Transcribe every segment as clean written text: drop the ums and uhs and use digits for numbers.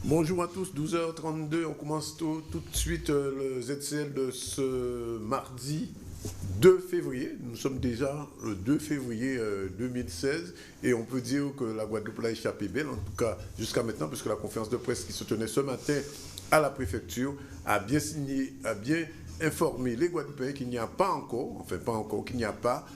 Bonjour à tous, 12h32, on commence tout de suite le ZCL de ce mardi 2 février. Nous sommes déjà le 2 février 2016 et on peut dire que la Guadeloupe a échappé belle, en tout cas jusqu'à maintenant, puisque la conférence de presse qui se tenait ce matin à la préfecture a bien signé, a bien informé les Guadeloupéens qu'il n'y a pas encore, qu'il n'y a pas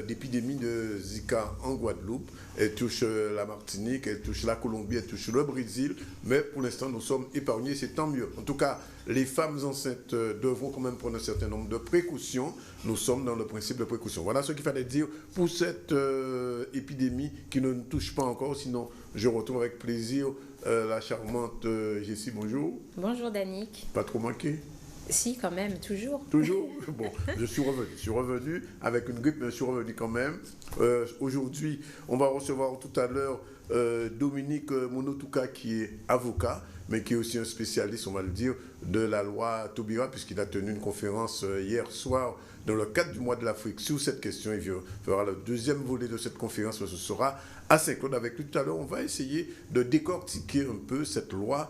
d'épidémie de Zika en Guadeloupe. Elle touche la Martinique, elle touche la Colombie, elle touche le Brésil, mais pour l'instant nous sommes épargnés, c'est tant mieux. En tout cas, les femmes enceintes devront quand même prendre un certain nombre de précautions. Nous sommes dans le principe de précaution. Voilà ce qu'il fallait dire pour cette épidémie qui ne nous touche pas encore. Sinon, je retrouve avec plaisir la charmante Jessie. Bonjour. Bonjour Danick. Pas trop manqué? Si, quand même, toujours. Toujours. Bon, je suis revenu avec une grippe, mais je suis revenu quand même. Aujourd'hui, on va recevoir tout à l'heure Dominique Monotouka, qui est avocat, mais qui est aussi un spécialiste, on va le dire, de la loi Taubira, puisqu'il a tenu une conférence hier soir dans le cadre du mois de l'Afrique sur cette question. Il fera le deuxième volet de cette conférence, ce sera à Saint-Claude avec lui tout à l'heure. On va essayer de décortiquer un peu cette loi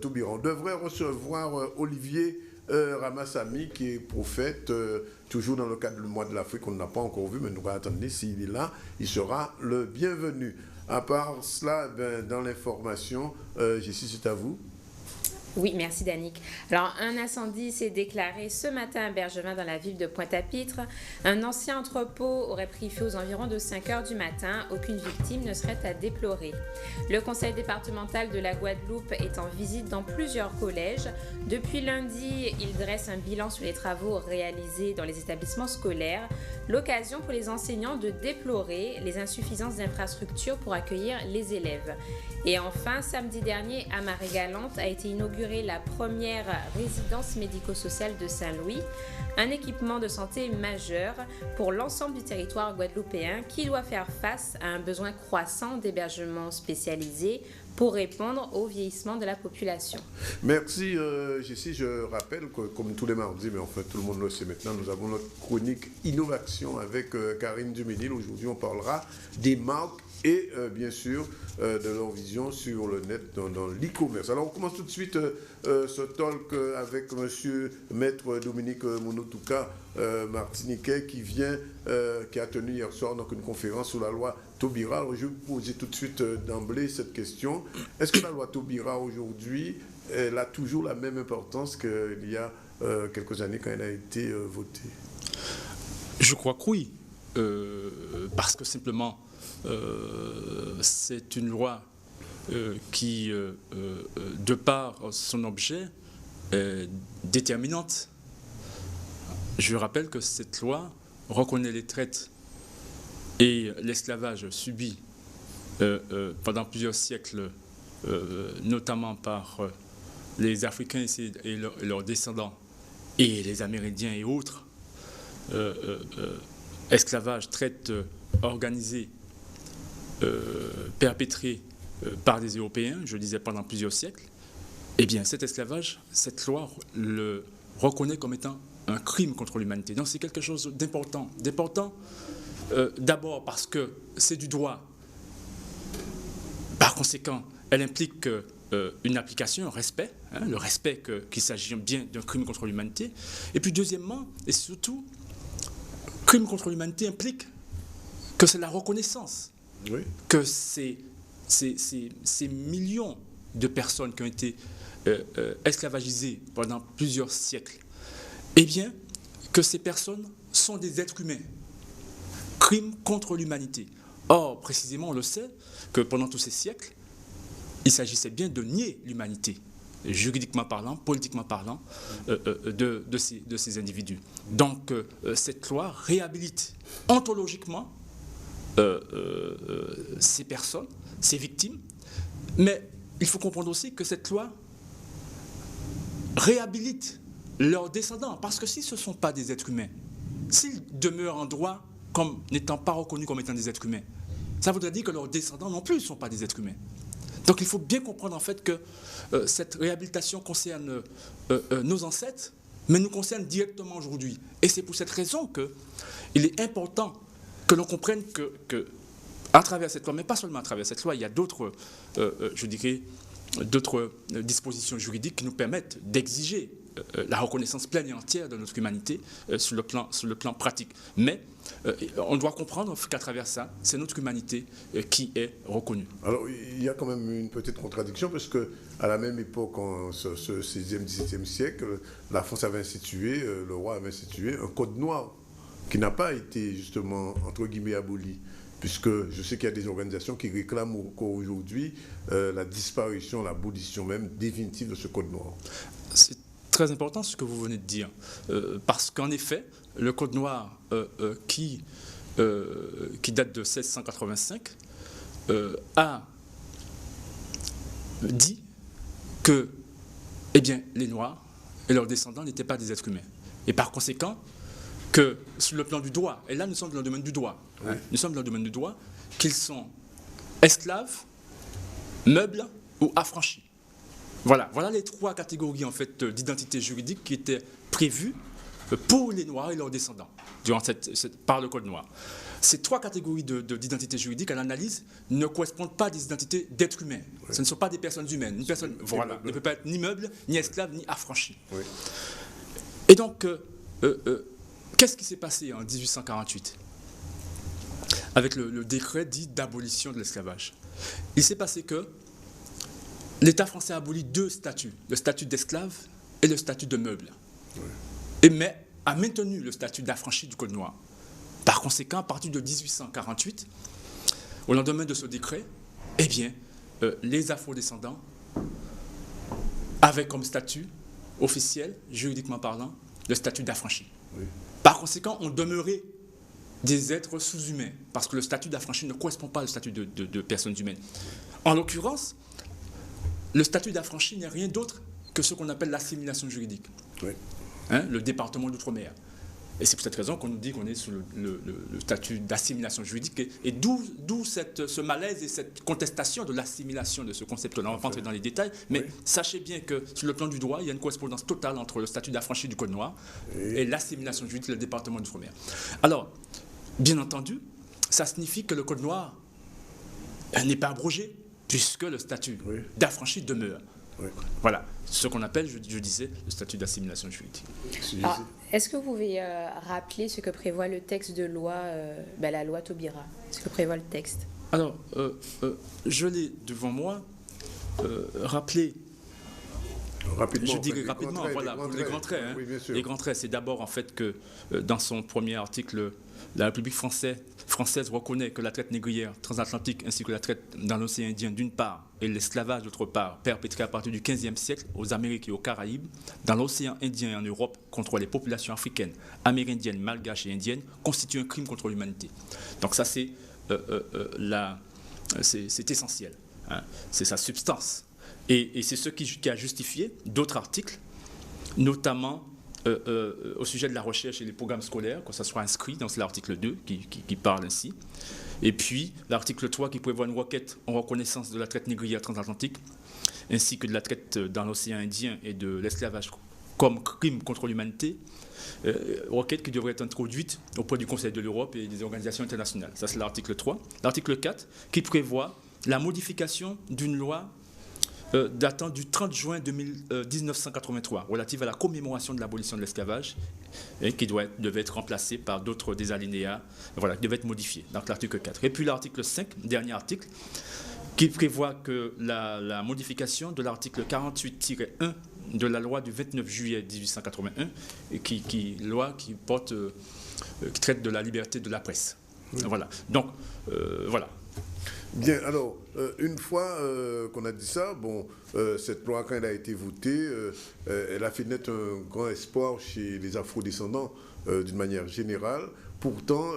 Taubira. On devrait recevoir Olivier Ramassami, qui est prophète, toujours dans le cadre du mois de l'Afrique, on ne l'a pas encore vu, mais nous allons attendre. S'il est là, il sera le bienvenu. À part cela, dans l'information, Jessie, c'est à vous. Oui, merci Danick. Alors, un incendie s'est déclaré ce matin à Bergevin dans la ville de Pointe-à-Pitre. Un ancien entrepôt aurait pris feu aux environs de 5 heures du matin. Aucune victime ne serait à déplorer. Le conseil départemental de la Guadeloupe est en visite dans plusieurs collèges. Depuis lundi, il dresse un bilan sur les travaux réalisés dans les établissements scolaires. L'occasion pour les enseignants de déplorer les insuffisances d'infrastructures pour accueillir les élèves. Et enfin, samedi dernier, à Marie-Galante a été inaugurée la première résidence médico-sociale de Saint-Louis, un équipement de santé majeur pour l'ensemble du territoire guadeloupéen qui doit faire face à un besoin croissant d'hébergement spécialisé pour répondre au vieillissement de la population. Merci Jessie. Je rappelle que comme tous les mardis, mais enfin tout le monde le sait maintenant, nous avons notre chronique Innovation avec Karine Duménil. Aujourd'hui, on parlera des marques et bien sûr de leur vision sur le net dans l'e-commerce. Alors on commence tout de suite ce talk avec monsieur Maître Dominique Monotouka, martiniquais, qui a tenu hier soir donc, une conférence sur la loi Taubira. Alors je vais vous poser tout de suite d'emblée cette question. Est-ce que la loi Taubira aujourd'hui, elle a toujours la même importance qu'il y a quelques années quand elle a été votée? Je crois que oui, parce que simplement c'est une loi qui, de par son objet, est déterminante. Je rappelle que cette loi reconnaît les traites et l'esclavage subi pendant plusieurs siècles, notamment par les Africains et leurs descendants, et les Amérindiens et autres, esclavage, traite organisée, perpétrée par des Européens, je disais pendant plusieurs siècles. Eh bien, cet esclavage, cette loi le reconnaît comme étant un crime contre l'humanité. Donc c'est quelque chose d'important. D'abord parce que c'est du droit. Par conséquent, elle implique une application, un respect, le respect qu'il s'agit bien d'un crime contre l'humanité. Et puis deuxièmement, et surtout, crime contre l'humanité implique que c'est la reconnaissance, oui, que ces millions de personnes qui ont été esclavagisées pendant plusieurs siècles, eh bien, que ces personnes sont des êtres humains. Crime contre l'humanité. Or, précisément, on le sait que pendant tous ces siècles, il s'agissait bien de nier l'humanité, juridiquement parlant, politiquement parlant, de ces individus. Donc, cette loi réhabilite ontologiquement ces personnes, ces victimes, mais il faut comprendre aussi que cette loi réhabilite leurs descendants, parce que si ce ne sont pas des êtres humains, s'ils demeurent en droit comme n'étant pas reconnus comme étant des êtres humains, ça voudrait dire que leurs descendants non plus ne sont pas des êtres humains. Donc il faut bien comprendre en fait que cette réhabilitation concerne nos ancêtres, mais nous concerne directement aujourd'hui. Et c'est pour cette raison qu'il est important que l'on comprenne que à travers cette loi, mais pas seulement à travers cette loi, il y a d'autres, je dirais, dispositions juridiques qui nous permettent d'exiger la reconnaissance pleine et entière de notre humanité sur le plan pratique. Mais on doit comprendre qu'à travers ça, c'est notre humanité qui est reconnue. Alors, il y a quand même une petite contradiction, parce qu'à la même époque, en ce 16e, 17e siècle, la France avait institué, le roi avait institué un code noir qui n'a pas été justement, entre guillemets, aboli. Puisque je sais qu'il y a des organisations qui réclament encore aujourd'hui la disparition, l'abolition même définitive de ce code noir. C'est très important ce que vous venez de dire, parce qu'en effet, le code noir qui date de 1685 a dit que les Noirs et leurs descendants n'étaient pas des êtres humains. Et par conséquent, que sur le plan du droit, et là nous sommes dans le domaine du droit, nous sommes dans le domaine du droit, qu'ils sont esclaves, meubles ou affranchis. Voilà les trois catégories en fait d'identité juridique qui étaient prévues pour les Noirs et leurs descendants par le Code noir. Ces trois catégories d'identité juridique à l'analyse ne correspondent pas à des identités d'êtres humains. Ce ne sont pas des personnes humaines. Une personne ne peut pas être ni meuble, ni esclave, ni affranchi. Et donc, qu'est-ce qui s'est passé en 1848 avec le décret dit d'abolition de l'esclavage? Il s'est passé que l'État français a aboli deux statuts, le statut d'esclave et le statut de meuble. Mais a maintenu le statut d'affranchi du Code noir. Par conséquent, à partir de 1848, au lendemain de ce décret, les afrodescendants avaient comme statut officiel, juridiquement parlant, le statut d'affranchi. Par conséquent, on demeurait des êtres sous-humains, parce que le statut d'affranchi ne correspond pas au statut de personnes humaines. En l'occurrence, le statut d'affranchi n'est rien d'autre que ce qu'on appelle l'assimilation juridique. Le département d'outre-mer. Et c'est pour cette raison qu'on nous dit qu'on est sous le statut d'assimilation juridique, et d'où ce malaise et cette contestation de l'assimilation de ce concept-là. On va pas entrer dans les détails, mais sachez bien que sur le plan du droit, il y a une correspondance totale entre le statut d'affranchi du Code noir et l'assimilation juridique du département d'outre-mer. Alors, bien entendu, ça signifie que le Code noir n'est pas abrogé, puisque le statut d'affranchi demeure. Voilà, ce qu'on appelle, je disais, le statut d'assimilation juridique. Est-ce que vous pouvez rappeler ce que prévoit le texte de loi, la loi Taubira? Ce que prévoit le texte? Alors, je l'ai devant moi, rappelé. Rapidement, je dirais rapidement, les grands traits. Oui, bien sûr. Les grands traits, c'est d'abord en fait que dans son premier article, la République française reconnaît que la traite négrière transatlantique ainsi que la traite dans l'océan Indien d'une part et l'esclavage d'autre part, perpétré à partir du XVe siècle aux Amériques et aux Caraïbes, dans l'océan Indien et en Europe contre les populations africaines, amérindiennes, malgaches et indiennes, constitue un crime contre l'humanité. Donc ça c'est essentiel, c'est sa substance. Et c'est ce qui a justifié d'autres articles, notamment au sujet de la recherche et des programmes scolaires, que ça soit inscrit dans l'article 2 qui parle ainsi. Et puis l'article 3 qui prévoit une requête en reconnaissance de la traite négrière transatlantique, ainsi que de la traite dans l'océan Indien et de l'esclavage comme crime contre l'humanité, requête qui devrait être introduite auprès du Conseil de l'Europe et des organisations internationales. Ça c'est l'article 3. L'article 4 qui prévoit la modification d'une loi datant du 30 juin 1983, relative à la commémoration de l'abolition de l'esclavage, et qui devait être remplacée par d'autres des alinéas, qui devait être modifié, donc l'article 4. Et puis l'article 5, dernier article, qui prévoit que la modification de l'article 48-1 de la loi du 29 juillet 1881, loi qui traite de la liberté de la presse. Voilà. Donc, voilà. Bien, alors, une fois qu'on a dit ça, cette loi, quand elle a été votée, elle a fait naître un grand espoir chez les afrodescendants d'une manière générale. Pourtant,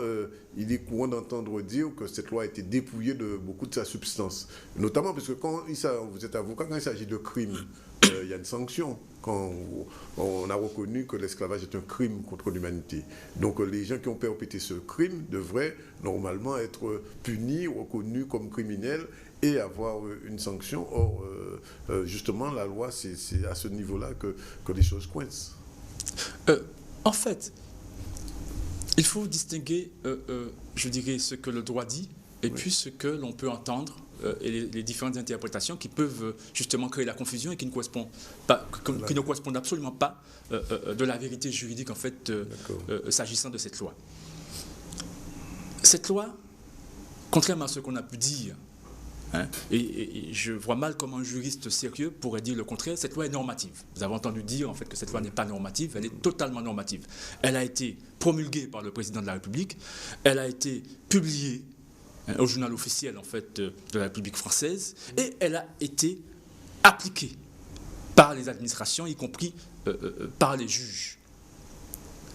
il est courant d'entendre dire que cette loi a été dépouillée de beaucoup de sa substance. Notamment parce que quand vous êtes avocat, quand il s'agit de crimes, il y a une sanction. Quand on a reconnu que l'esclavage est un crime contre l'humanité. Donc les gens qui ont perpétré ce crime devraient normalement être punis, reconnus comme criminels et avoir une sanction. Or, justement, la loi, c'est à ce niveau-là que les choses coincent. En fait, il faut distinguer, je dirais, ce que le droit dit et puis ce que l'on peut entendre et les différentes interprétations qui peuvent justement créer la confusion et qui ne correspondent absolument pas de la vérité juridique en fait s'agissant de cette loi. Cette loi, contrairement à ce qu'on a pu dire, hein, et je vois mal comment un juriste sérieux pourrait dire le contraire, cette loi est normative. Vous avez entendu dire en fait que cette loi n'est pas normative, elle est totalement normative. Elle a été promulguée par le président de la République, elle a été publiée au journal officiel en fait de la République française, et elle a été appliquée par les administrations, y compris par les juges.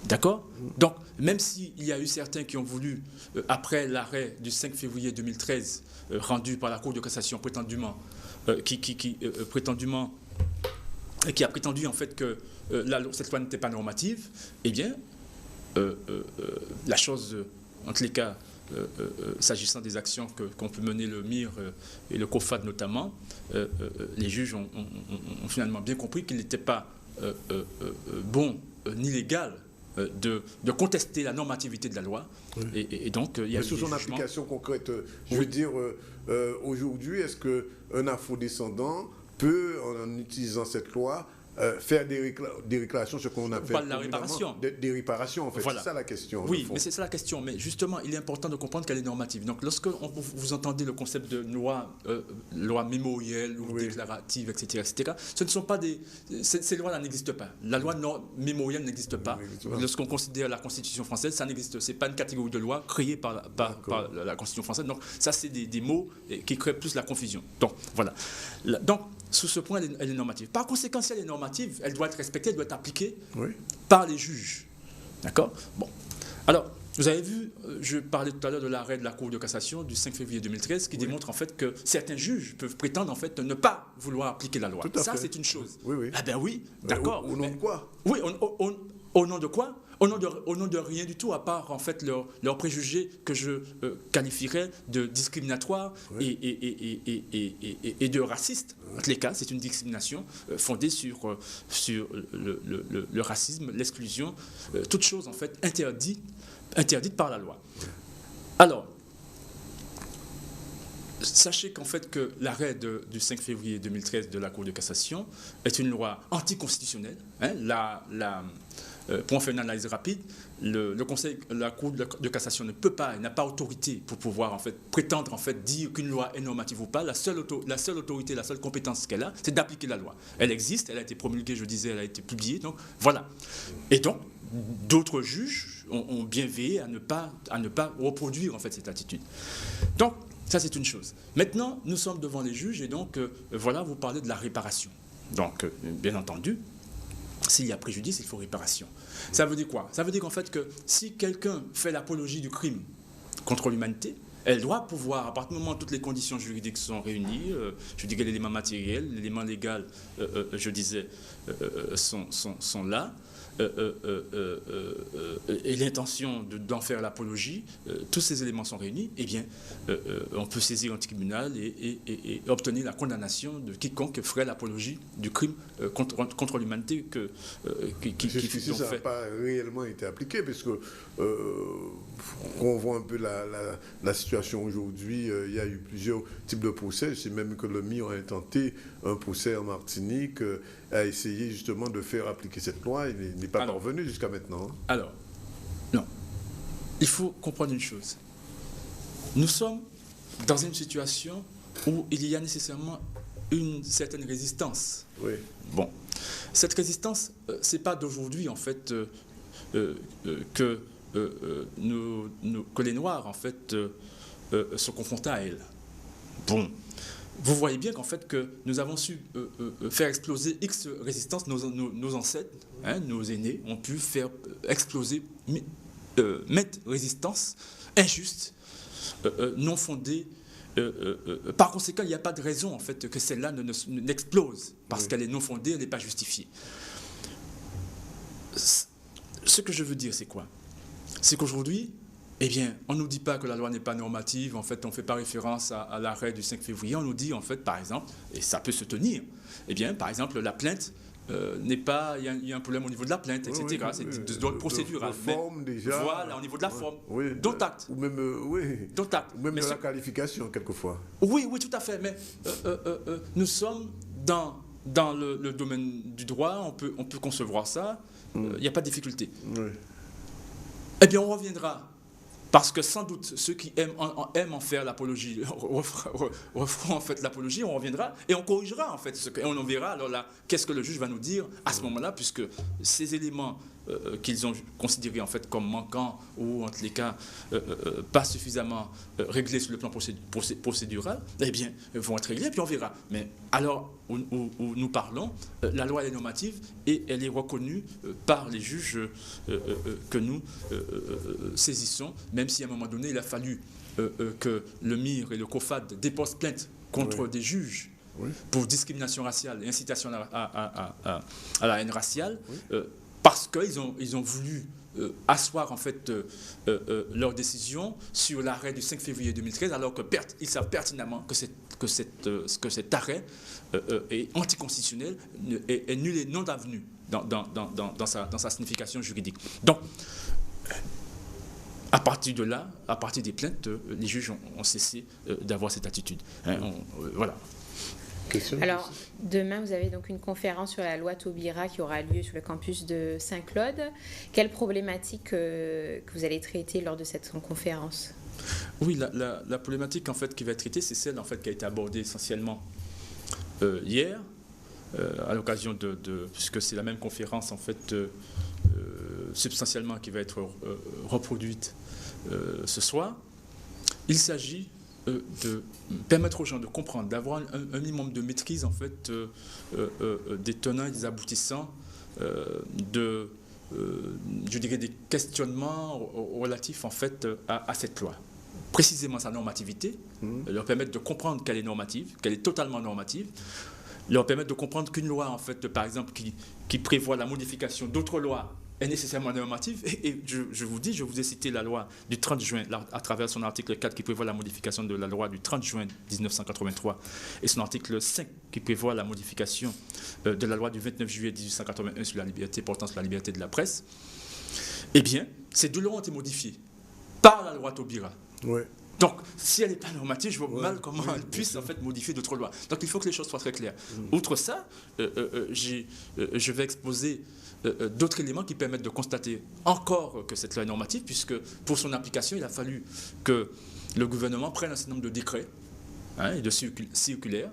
D'accord? Donc, même s'il y a eu certains qui ont voulu, après l'arrêt du 5 février 2013, rendu par la Cour de cassation prétendument, qui a prétendu en fait que cette loi n'était pas normative, eh bien, la chose, en tous les cas, s'agissant des actions qu'on peut mener le MIR et le COFAD notamment, les juges ont finalement bien compris qu'il n'était pas bon ni légal de contester la normativité de la loi. Oui. Et donc, il y a eu sous son application concrète, je veux dire, aujourd'hui, est-ce qu'un afrodescendant peut, en utilisant cette loi, faire des réclamations, ce qu'on appelle la réparation. Des réparations, en fait. Voilà. C'est ça la question. Oui, mais c'est ça la question. Mais justement, il est important de comprendre qu'elle est normative. Donc, lorsque vous entendez le concept de loi mémorielle ou déclarative, etc., ce ne sont pas des... Ces lois-là n'existent pas. La loi mémorielle n'existe pas. Lorsqu'on considère la Constitution française, ça n'existe. Ce n'est pas une catégorie de loi créée par la Constitution française. Donc, ça, c'est des mots qui créent plus la confusion. Donc, voilà. Donc, sous ce point, elle est normative. Par conséquent, si elle est normative, elle doit être respectée, elle doit être appliquée par les juges. D'accord? Bon. Alors, vous avez vu, je parlais tout à l'heure de l'arrêt de la Cour de cassation du 5 février 2013 qui démontre en fait que certains juges peuvent prétendre en fait ne pas vouloir appliquer la loi. Ça, c'est une chose. Oui. Ah ben oui, d'accord. Au nom de quoi? Oui, au nom de quoi? Au nom de rien du tout, à part en fait leurs préjugés que je qualifierais de discriminatoires et de racistes. En tous les cas, c'est une discrimination fondée sur le racisme, l'exclusion, toute chose en fait interdite par la loi. Alors, sachez qu'en fait que l'arrêt du 5 février 2013 de la Cour de cassation est une loi anticonstitutionnelle. Hein, pour en faire une analyse rapide, la Cour de cassation ne peut pas, n'a pas autorité pour pouvoir en fait prétendre en fait dire qu'une loi est normative ou pas. La seule autorité, la seule compétence qu'elle a, c'est d'appliquer la loi. Elle existe, elle a été promulguée, je disais, elle a été publiée. Donc voilà. Et donc d'autres juges ont bien veillé à ne pas reproduire en fait cette attitude. Donc ça c'est une chose. Maintenant, nous sommes devant les juges et donc voilà, vous parlez de la réparation. Donc bien entendu, s'il y a préjudice, il faut réparation. Ça veut dire quoi? Ça veut dire qu'en fait que si quelqu'un fait l'apologie du crime contre l'humanité, elle doit pouvoir, à partir du moment où toutes les conditions juridiques sont réunies, je dirais l'élément matériel, l'élément légal, je disais, sont là, et l'intention d'en faire l'apologie, tous ces éléments sont réunis, eh bien, on peut saisir un tribunal et obtenir la condamnation de quiconque ferait l'apologie du crime contre l'humanité qui jusqu'ici, ça n'a pas réellement été appliqué, parce que on voit un peu la situation aujourd'hui, il y a eu plusieurs types de procès. Je sais même que le MIR a intenté un procès en Martinique, a essayé justement de faire appliquer cette loi. Il n'est pas parvenu jusqu'à maintenant. Alors, non. Il faut comprendre une chose. Nous sommes dans une situation où il y a nécessairement une certaine résistance. Oui. Bon. Cette résistance, ce n'est pas d'aujourd'hui, en fait, que les Noirs, en fait, se confrontent à elle. Bon. Vous voyez bien qu'en fait que nous avons su faire exploser X résistance, nos ancêtres, hein, nos aînés ont pu faire exploser mettre résistance injuste, non fondée. Par conséquent, il n'y a pas de raison en fait que celle-là n'explose parce qu'elle est non fondée, elle n'est pas justifiée. Ce que je veux dire, c'est quoi? C'est qu'aujourd'hui, eh bien, on ne nous dit pas que la loi n'est pas normative, en fait, on ne fait pas référence à l'arrêt du 5 février, on nous dit, en fait, par exemple, et ça peut se tenir, eh bien, par exemple, la plainte n'est pas, il y a un problème au niveau de la plainte, etc. Oui, C'est d'ordre procédural. De forme déjà. Voilà, au niveau de la forme. Oui, Dont acte. Ou même, Dont acte. ou même Mais de la qualification, quelquefois. oui, oui, tout à fait. Mais nous sommes dans le domaine du droit, on peut concevoir ça, il n'y a pas de difficulté. Oui. Eh bien, on reviendra. Parce que sans doute, ceux qui aiment en faire l'apologie referont en fait l'apologie, on reviendra et on corrigera en fait et on en verra alors là qu'est-ce que le juge va nous dire à ce moment-là, puisque ces éléments qu'ils ont considérés en fait comme manquants ou en tous les cas pas suffisamment réglés sur le plan procédural, eh bien vont être réglés puis on verra. Mais alors où nous parlons, la loi est normative et elle est reconnue par les juges que nous saisissons, même si à un moment donné il a fallu que le MIR et le COFAD déposent plainte contre des juges pour discrimination raciale et incitation à la haine raciale, parce qu'ils ont voulu asseoir en fait leur décision sur l'arrêt du 5 février 2013, alors qu'ils savent pertinemment que cet arrêt est anticonstitutionnel, est nul et non avenu dans sa signification juridique. Donc, à partir de là, à partir des plaintes, les juges ont cessé d'avoir cette attitude. Voilà. Alors, demain, vous avez donc une conférence sur la loi Taubira qui aura lieu sur le campus de Saint-Claude. Quelle problématique que vous allez traiter lors de cette conférence? Oui, la problématique en fait qui va être traitée, c'est celle en fait qui a été abordée essentiellement hier, à l'occasion puisque c'est la même conférence en fait substantiellement qui va être reproduite ce soir. Il s'agit de permettre aux gens de comprendre, d'avoir un minimum de maîtrise en fait des tenants et des aboutissants je dirais des questionnements relatifs en fait à cette loi. Précisément sa normativité, leur permettre de comprendre qu'elle est normative, qu'elle est totalement normative, leur permettre de comprendre qu'une loi en fait par exemple qui prévoit la modification d'autres lois est nécessairement normative. Et je vous ai cité la loi du 30 juin, à travers son article 4 qui prévoit la modification de la loi du 30 juin 1983 et son article 5 qui prévoit la modification de la loi du 29 juillet 1881 sur la liberté, portant sur la liberté de la presse. Eh bien, ces deux lois ont été modifiées par la loi Taubira. Oui. Donc, si elle n'est pas normative, je vois mal comment elle puisse en fait modifier d'autres lois. Donc, il faut que les choses soient très claires. Outre ça, je vais exposer d'autres éléments qui permettent de constater encore que cette loi est normative, puisque pour son application, il a fallu que le gouvernement prenne un certain nombre de décrets et de circulaires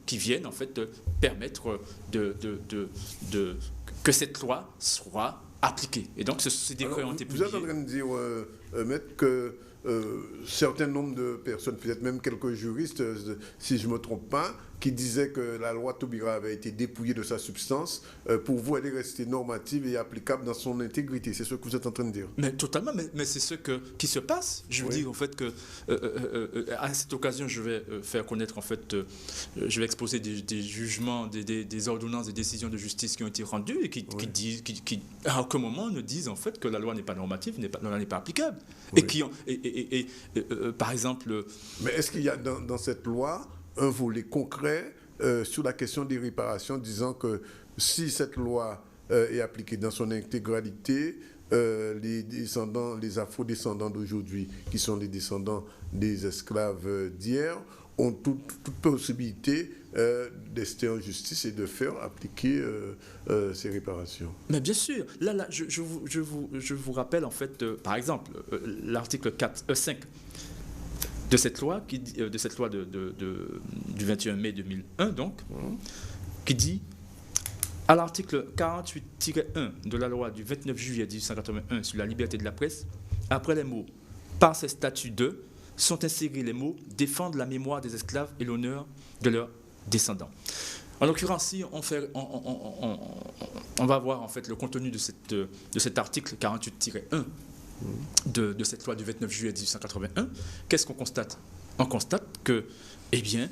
qui viennent en fait permettre que cette loi soit appliquée. Et donc, ces décrets ont été publiés. Vous êtes en train de dire, Maître, que certain nombre de personnes, peut-être même quelques juristes, si je ne me trompe pas, qui disaient que la loi Taubira avait été dépouillée de sa substance, pour vous, elle est restée normative et applicable dans son intégrité. C'est ce que vous êtes en train de dire. Mais totalement, mais c'est ce qui se passe. Je veux dire en fait que à cette occasion, je vais faire connaître en fait, je vais exposer des jugements, des ordonnances, des décisions de justice qui ont été rendues et qui disent, qui à aucun moment ne disent en fait que la loi n'est pas normative, la loi n'est pas applicable. Par exemple. Mais est-ce qu'il y a dans cette loi un volet concret sur la question des réparations, disant que si cette loi est appliquée dans son intégralité, les afro-descendants d'aujourd'hui, qui sont les descendants des esclaves d'hier, ont toute possibilité d'ester en justice et de faire appliquer ces réparations. Mais bien sûr, là je vous rappelle en fait, par exemple, l'article 5 de cette loi, du 21 mai 2001, donc, qui dit, à l'article 48-1 de la loi du 29 juillet 1881 sur la liberté de la presse, après les mots « par ces statuts de » sont insérés les mots « défendre la mémoire des esclaves et l'honneur de leurs descendants ». En l'occurrence, si on va voir en fait le contenu de cet article 48-1 de cette loi du 29 juillet 1881, qu'est-ce qu'on constate? On constate que, eh bien,